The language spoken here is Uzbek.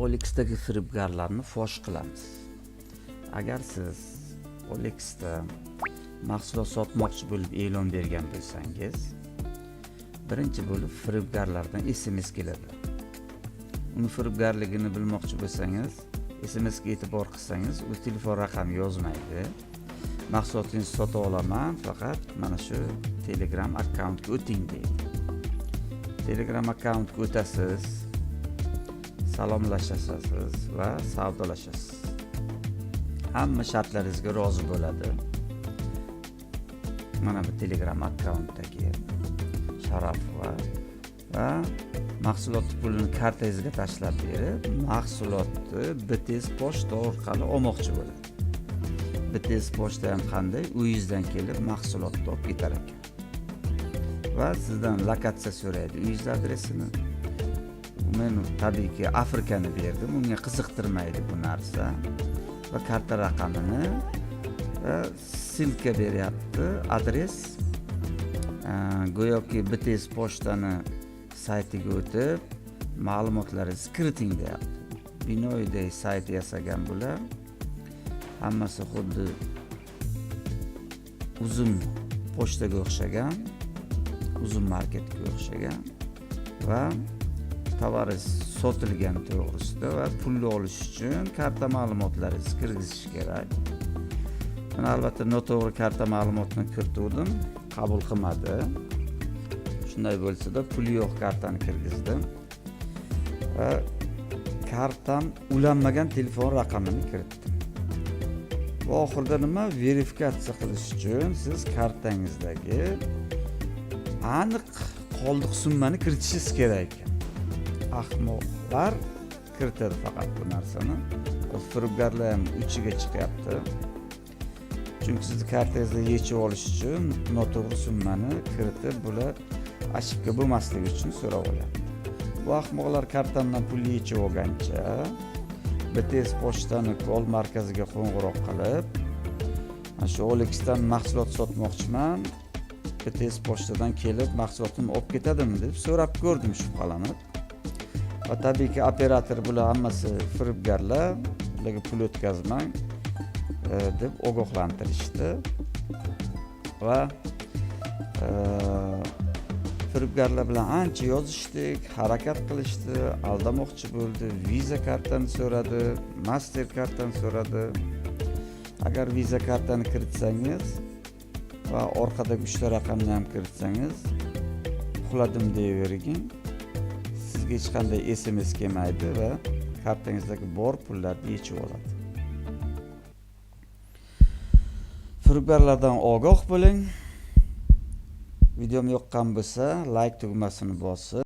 OLXdagi firibgarlarni fosh qilamiz. Agar siz OLXda mahsulot sotmoqchi bo'lib e'lon bergan bo'lsangiz, birinchi bo'lib firibgarlardan SMS keladi. Uni firibgarligini bilmoqchi bo'lsangiz, SMS ga e'tibor qilsangiz, u telefon raqami yozmaydi. Mahsulotingizni sota olaman, faqat mana shu Telegram akkauntga o'ting deydi. Telegram akkauntga o'tasiz, salomlashasiz va savdolashasiz. Hamma shartlaringizga rozi bo'ladi. Mana bu Telegram akkauntdagi Sharaf va mahsulot pulini kartangizga tashlab berib, mahsulotni BTS pochta orqali olmoqchi bo'ladi. BTS pochta ham qanday? Uyingizdan kelib mahsulotni olib ketar ekan. Va sizdan lokatsiya so'raydi, uyingiz adresini. Men tabiiyki Afrikani berdim, unga qiziqtirmaydi bu narsa. Va karta raqamini va silka beryapti, adres. Go'yoki BTS pochtani saytiga o'tib, ma'lumotlaringizni kiriting deyapti. Binoyiday sayt yasagan bular. Hammasi xuddi uzun pochtaga o'xshagan, uzun marketga o'xshagan va tovaringiz sotilgan to'g'risida va pulni olish uchun karta ma'lumotlaringizni kirgizish kerak. Men albatta noto'g'ri karta ma'lumotini kiritdim, qabul qilmadi. Shunday bo'lsa-da, puli yo'q kartani kirgizdim. Va kartam ulanmagan telefon raqamini kiritdim. Va oxirida nima? Verifikatsiya qilish uchun siz kartangizdagi aniq qoldiq summani kiritishingiz kerak ekan. Ahmoqlar kiritadi faqat bu narsani. Firibgarlar ham uchiga chiqyapti. Chunki sizni kartangizda yechib olish uchun noto'g'ri summani kiritib, bular ошибка bo'lmasligi uchun so'rab olyapti. Bu ahmoqlar kartamdan pulni yechib olgancha BTS pochtani kol markaziga qo'ng'iroq qilib, mana shu OLXdan mahsulot sotmoqchiman, BTS pochtadan kelib mahsulotimni olib ketadimi deb so'rab ko'rdim shubhalanib. Va tabiiyki operator bular hammasi firibgarlar, ularga pul o'tkazmang deb ogohlantirishdi. Va firibgarlar bilan ancha yozishdik, harakat qilishdi, aldamoqchi bo'ldi, Visa kartani so'radi, Master kartani so'radi. Agar Visa kartani kiritsangiz va orqadagi 3 ta raqamni ham kiritsangiz, uxladim deyvergin. Sizga hech qanday SMS kelmaydi va kartangizdagi bor pullarni yechib oladi. Firibgarlardan ogoh bo'ling. Videom yoqqan bo'lsa, like tugmasini bosib